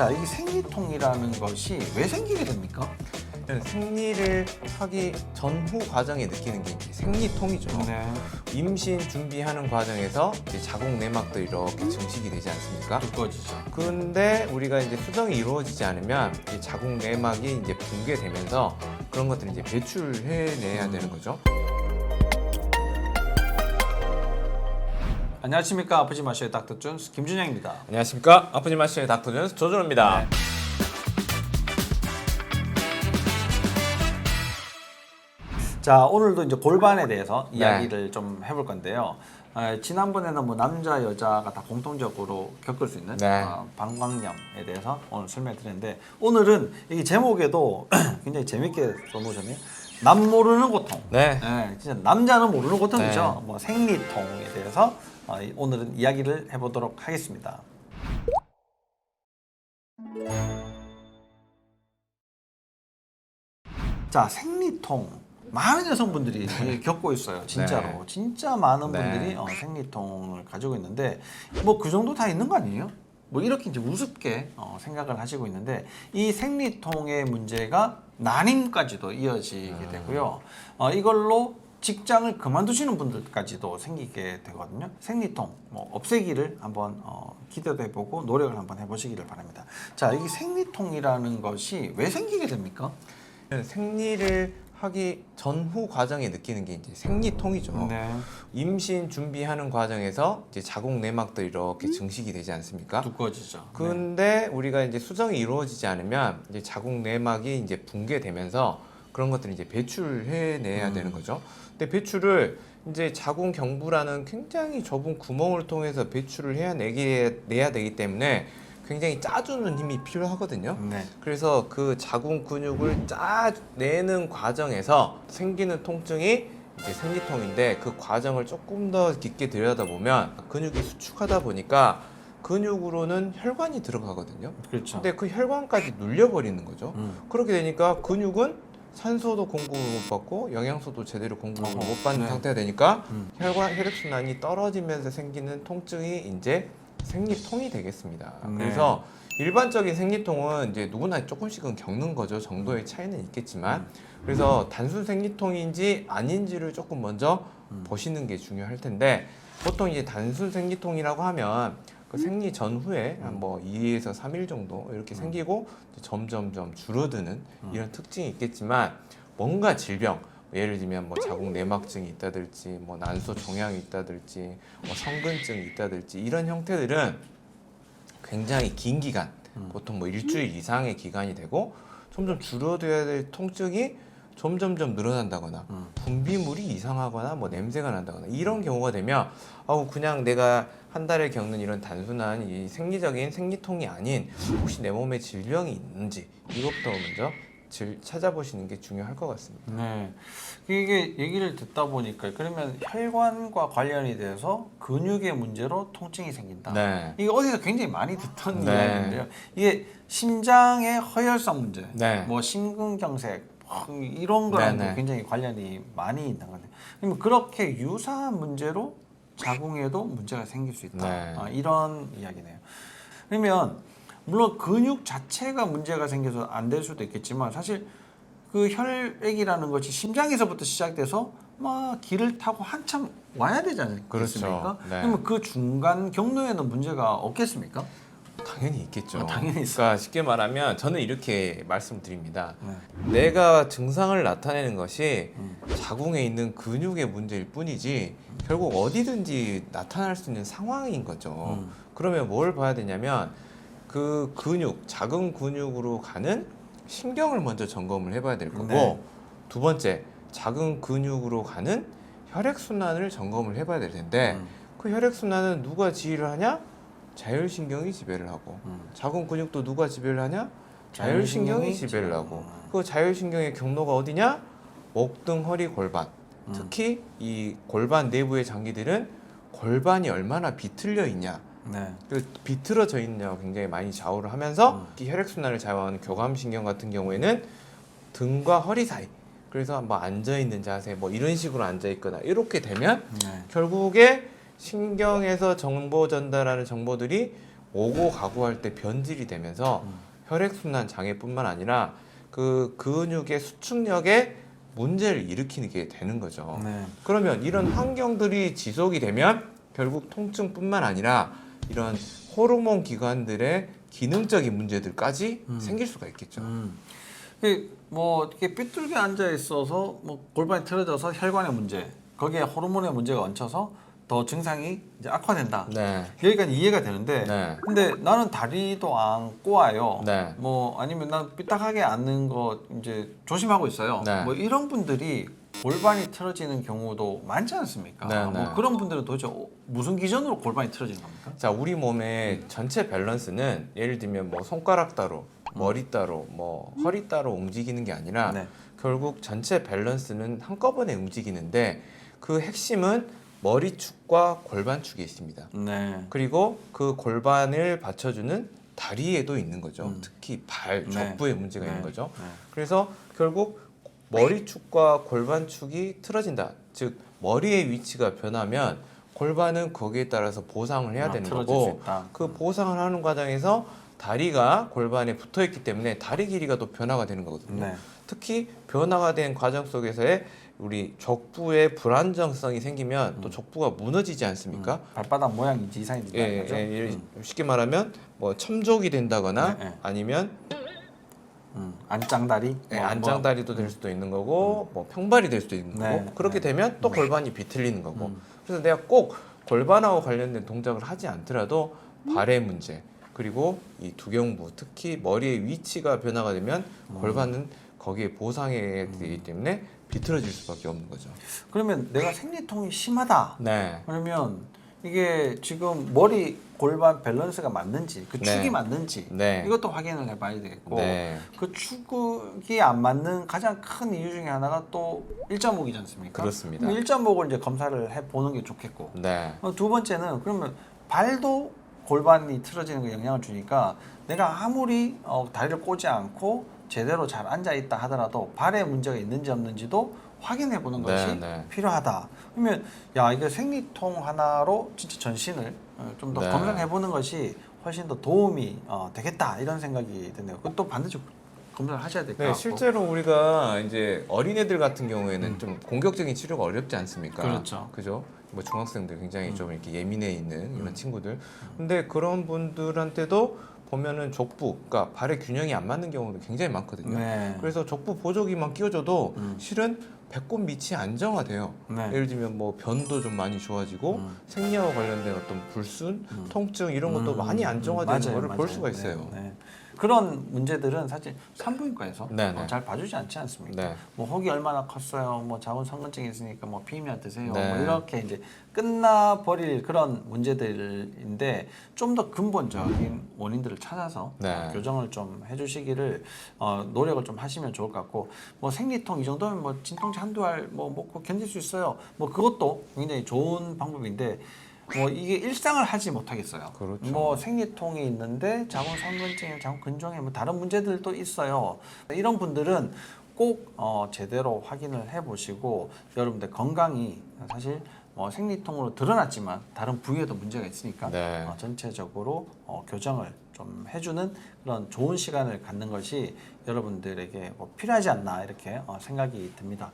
자, 이 생리통이라는 것이 왜 생기게 됩니까? 생리를 하기 전후 과정에 느끼는 게 이제 생리통이죠. 네. 임신 준비하는 과정에서 이제 자궁 내막도 이렇게 증식이 되지 않습니까? 두꺼워지죠. 근데 우리가 이제 수정이 이루어지지 않으면 이 자궁 내막이 이제 붕괴되면서 그런 것들을 이제 배출해내야 되는 거죠. 안녕하십니까. 아프지 마셔의 닥터 존스 김준영입니다. 안녕하십니까. 아프지 마시의 닥터 존스 조준호입니다. 자, 오늘도 이제 골반에 대해서 이야기를 좀 해볼 건데요. 지난번에는 뭐 남자 여자가 다 공통적으로 겪을 수 있는 방광염에 대해서 오늘 설명드렸는데, 오늘은 이 제목에도 굉장히 재밌게 써놓으셨네요. 남 모르는 고통. 네. 진짜 남자는 모르는 고통이죠. 네. 뭐 생리통에 대해서 오늘은 이야기를 해보도록 하겠습니다. 자, 생리통. 많은 여성분들이 겪고 있어요. 진짜로. 네. 진짜 많은 네. 분들이 생리통을 가지고 있는데, 뭐 그 정도 다 있는 거 아니에요? 뭐 이렇게 이제 우습게 생각을 하시고 있는데, 이 생리통의 문제가 난임까지도 이어지게 되고요. 이걸로 직장을 그만두시는 분들까지도 생기게 되거든요. 생리통 뭐 없애기를 한번 기대도 해보고 노력을 한번 해보시기를 바랍니다. 자, 이 생리통이라는 것이 왜 생기게 됩니까? 생리를 하기 전후 과정에 느끼는 게 이제 생리통이죠. 네. 임신 준비하는 과정에서 이제 자궁 내막도 이렇게 증식이 되지 않습니까? 두꺼워지죠. 근데 우리가 이제 수정이 이루어지지 않으면 이제 자궁 내막이 이제 붕괴되면서 그런 것들을 이제 배출해내야 되는 거죠. 근데 배출을 이제 자궁 경부라는 굉장히 좁은 구멍을 통해서 배출을 내야 되기 때문에 굉장히 짜주는 힘이 필요하거든요. 네. 그래서 그 자궁 근육을 짜내는 과정에서 생기는 통증이 이제 생리통인데, 그 과정을 조금 더 깊게 들여다보면 근육이 수축하다 보니까 근육으로는 혈관이 들어가거든요. 그렇죠. 근데 그 혈관까지 눌려버리는 거죠. 그렇게 되니까 근육은 산소도 공급을 못 받고 영양소도 제대로 공급을 못 받는 네. 상태가 되니까 혈액순환이 떨어지면서 생기는 통증이 이제 생리통이 되겠습니다. 네. 그래서 일반적인 생리통은 이제 누구나 조금씩은 겪는 거죠. 정도의 차이는 있겠지만, 그래서 단순 생리통인지 아닌지를 조금 먼저 보시는 게 중요할 텐데, 보통 이제 단순 생리통이라고 하면 그 생리 전후에 한 뭐 2에서 3일 정도 이렇게 생기고 점점점 줄어드는 이런 특징이 있겠지만, 뭔가 질병, 예를 들면 뭐 자궁 내막증이 있다든지 뭐 난소 종양이 있다든지 뭐 성근증이 있다든지 이런 형태들은 굉장히 긴 기간, 보통 뭐 일주일 이상의 기간이 되고, 점점 줄어들어야 될 통증이 점점점 늘어난다거나 분비물이 이상하거나 뭐 냄새가 난다거나 이런 경우가 되면 그냥 내가 한 달에 겪는 이런 단순한 이 생리적인 생리통이 아닌 혹시 내 몸에 질병이 있는지 이것부터 먼저 찾아보시는 게 중요할 것 같습니다. 네. 이게 얘기를 듣다 보니까, 그러면 혈관과 관련이 돼서 근육의 문제로 통증이 생긴다. 네. 이게 어디서 굉장히 많이 듣던 네. 이야기인데요. 이게 심장의 허혈성 문제, 네. 뭐 심근경색 이런 거랑도 네. 굉장히 관련이 많이 있는 건데, 그러면 그렇게 유사한 문제로 자궁에도 문제가 생길 수 있다. 네. 이런 이야기네요. 그러면 물론 근육 자체가 문제가 생겨서 안 될 수도 있겠지만, 사실 그 혈액이라는 것이 심장에서부터 시작돼서 막 길을 타고 한참 와야 되지 않겠습니까? 그렇죠. 네. 그러면 그 중간 경로에는 문제가 없겠습니까? 당연히 있겠죠. 당연히 있어요. 그러니까 쉽게 말하면 저는 이렇게 말씀드립니다. 네. 내가 증상을 나타내는 것이 자궁에 있는 근육의 문제일 뿐이지 결국 어디든지 나타날 수 있는 상황인 거죠. 그러면 뭘 봐야 되냐면 그 근육, 자궁 근육으로 가는 신경을 먼저 점검을 해봐야 될 거고, 네. 두 번째, 자궁 근육으로 가는 혈액순환을 점검을 해봐야 될 텐데, 그 혈액순환은 누가 지휘를 하냐? 자율신경이 지배를 하고, 자궁 근육도 누가 지배를 하냐? 자율신경이 지배를 하고, 그 자율신경의 경로가 어디냐? 목, 등, 허리, 골반. 특히 이 골반 내부의 장기들은 골반이 얼마나 비틀려 있냐, 네. 그 비틀어져 있냐고 굉장히 많이 좌우를 하면서 이 혈액순환을 좌우하는 교감신경 같은 경우에는 등과 허리 사이, 그래서 뭐 앉아있는 자세 뭐 이런 식으로 앉아있거나 이렇게 되면 네. 결국에 신경에서 정보 전달하는 정보들이 오고 가고 할 때 변질이 되면서 혈액순환 장애뿐만 아니라 그 근육의 수축력에 문제를 일으키게 되는 거죠. 네. 그러면 이런 환경들이 지속이 되면 결국 통증뿐만 아니라 이런 호르몬 기관들의 기능적인 문제들까지 생길 수가 있겠죠. 뭐 이렇게 삐뚤게 앉아 있어서 뭐 골반이 틀어져서 혈관의 문제, 거기에 호르몬의 문제가 얹혀서 더 증상이 이제 악화된다. 네. 여기까지 이해가 되는데, 네. 근데 나는 다리도 안 꼬아요. 네. 뭐 아니면 난 삐딱하게 앉는 거 이제 조심하고 있어요. 네. 뭐 이런 분들이 골반이 틀어지는 경우도 많지 않습니까? 네, 뭐 네. 그런 분들은 도대체 무슨 기준으로 골반이 틀어지는 겁니까? 자, 우리 몸의 전체 밸런스는 예를 들면 뭐 손가락 따로, 머리 따로, 뭐 허리 따로 움직이는 게 아니라 네. 결국 전체 밸런스는 한꺼번에 움직이는데 그 핵심은 머리축과 골반축에 있습니다. 네. 그리고 그 골반을 받쳐주는 다리에도 있는 거죠. 특히 발, 네. 족부에 문제가 네. 있는 거죠. 네. 그래서 결국 머리축과 골반축이 틀어진다. 즉 머리의 위치가 변하면 골반은 거기에 따라서 보상을 해야 되는 틀어질 수 거고 있다. 그 보상을 하는 과정에서 다리가 골반에 붙어 있기 때문에 다리 길이가 또 변화가 되는 거거든요. 네. 특히 변화가 된 과정 속에서의 우리 족부의 불안정성이 생기면 또 족부가 무너지지 않습니까? 발바닥 모양이 이상이 된다는 예, 거죠. 예, 쉽게 말하면 뭐 첨족이 된다거나 네, 네. 아니면 안짱다리, 예, 뭐, 안짱다리도 될 수도 있는 거고 뭐 평발이 될 수도 있는 거고 네, 그렇게 네. 되면 또 골반이 비틀리는 거고 그래서 내가 꼭 골반하고 관련된 동작을 하지 않더라도 발의 문제 그리고 이 두경부 특히 머리의 위치가 변화가 되면 골반은 거기에 보상이 되기 때문에 비틀어질 수밖에 없는 거죠. 그러면 내가 생리통이 심하다. 네. 그러면 이게 지금 머리 골반 밸런스가 맞는지 그 축이 네. 맞는지 네. 이것도 확인을 해봐야 되겠고 네. 그 축이 안 맞는 가장 큰 이유 중에 하나가 또 일자목이지 않습니까? 그렇습니다. 그럼 일자목을 이제 검사를 해보는 게 좋겠고 네. 두 번째는 그러면 발도 골반이 틀어지는 게 영향을 주니까 내가 아무리 다리를 꼬지 않고 제대로 잘 앉아 있다 하더라도 발에 문제가 있는지 없는지도 확인해 보는 네, 것이 네. 필요하다. 그러면 야 이게 생리통 하나로 진짜 전신을 좀 더 네. 검사해 보는 것이 훨씬 더 도움이 되겠다 이런 생각이 드네요. 그것도 반드시 검사를 하셔야 될 것 네, 같고. 실제로 우리가 이제 어린애들 같은 경우에는 좀 공격적인 치료가 어렵지 않습니까? 그렇죠. 그죠? 뭐 중학생들 굉장히 좀 이렇게 예민해 있는 이런 친구들. 근데 그런 분들한테도 보면은 족부, 그러니까 발의 균형이 안 맞는 경우도 굉장히 많거든요. 네. 그래서 족부 보조기만 끼워줘도 실은 배꼽 밑이 안정화돼요. 네. 예를 들면 뭐 변도 좀 많이 좋아지고 생리와 관련된 어떤 불순, 통증 이런 것도 많이 안정화되는 거를 볼 수가 있어요. 네, 네. 그런 문제들은 사실 산부인과에서 네, 네. 잘 봐주지 않지 않습니까? 네. 뭐 혹이 얼마나 컸어요, 뭐 자궁선근증이 있으니까 뭐 비임약 드세요, 네. 뭐 이렇게 이제 끝나버릴 그런 문제들인데 좀 더 근본적인 원인들을 찾아서 네. 교정을 좀 해주시기를 노력을 좀 하시면 좋을 것 같고 뭐 생리통 이 정도면 뭐 진통제 한두 알 뭐 먹고 견딜 수 있어요. 뭐 그것도 굉장히 좋은 방법인데. 뭐 이게 일상을 하지 못하겠어요. 그렇죠. 뭐 생리통이 있는데 자궁선근증, 자궁근종에 뭐 다른 문제들도 있어요. 이런 분들은 꼭 제대로 확인을 해보시고 여러분들 건강이 사실 생리통으로 드러났지만 다른 부위에도 문제가 있으니까 네. 전체적으로 교정을 좀 해주는 그런 좋은 시간을 갖는 것이 여러분들에게 필요하지 않나 이렇게 생각이 듭니다.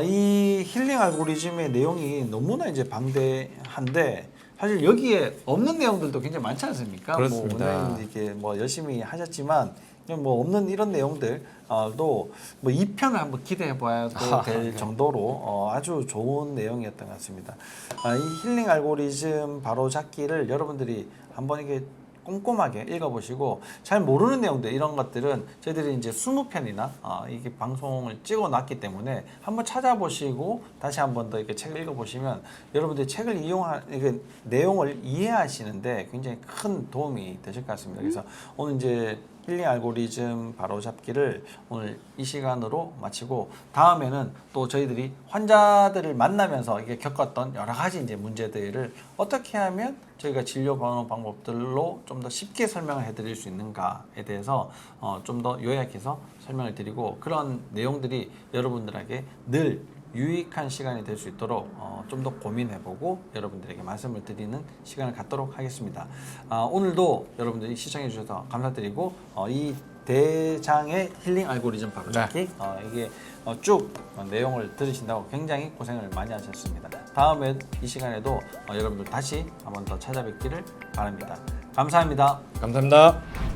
이 힐링 알고리즘의 내용이 너무나 이제 방대한데 사실 여기에 없는 내용들도 굉장히 많지 않습니까? 그렇습니다. 뭐 원장님도 이렇게 뭐 열심히 하셨지만 뭐 없는 이런 내용들도 뭐 2편을 한번 기대해 봐도 될 정도로 아주 좋은 내용이었던 것 같습니다. 이 힐링 알고리즘 바로 잡기를 여러분들이 한번 이게 꼼꼼하게 읽어보시고 잘 모르는 내용들 이런 것들은 저희들이 이제 20편이나 이게 방송을 찍어놨기 때문에 한번 찾아보시고 다시 한번 더 이렇게 책을 읽어보시면 여러분들이 책을 이게 내용을 이해하시는데 굉장히 큰 도움이 되실 것 같습니다. 그래서 오늘 이제 힐링 알고리즘 바로잡기를 오늘 이 시간으로 마치고 다음에는 또 저희들이 환자들을 만나면서 이게 겪었던 여러 가지 이제 문제들을 어떻게 하면 저희가 진료 방법들로 좀 더 쉽게 설명을 해드릴 수 있는가에 대해서 좀 더 요약해서 설명을 드리고 그런 내용들이 여러분들에게 늘 유익한 시간이 될 수 있도록 좀 더 고민해보고 여러분들에게 말씀을 드리는 시간을 갖도록 하겠습니다. 오늘도 여러분들이 시청해 주셔서 감사드리고 이 대장의 힐링 알고리즘 바로잡기 이게 쭉 내용을 들으신다고 굉장히 고생을 많이 하셨습니다. 다음에 이 시간에도 여러분들 다시 한번 더 찾아뵙기를 바랍니다. 감사합니다. 감사합니다.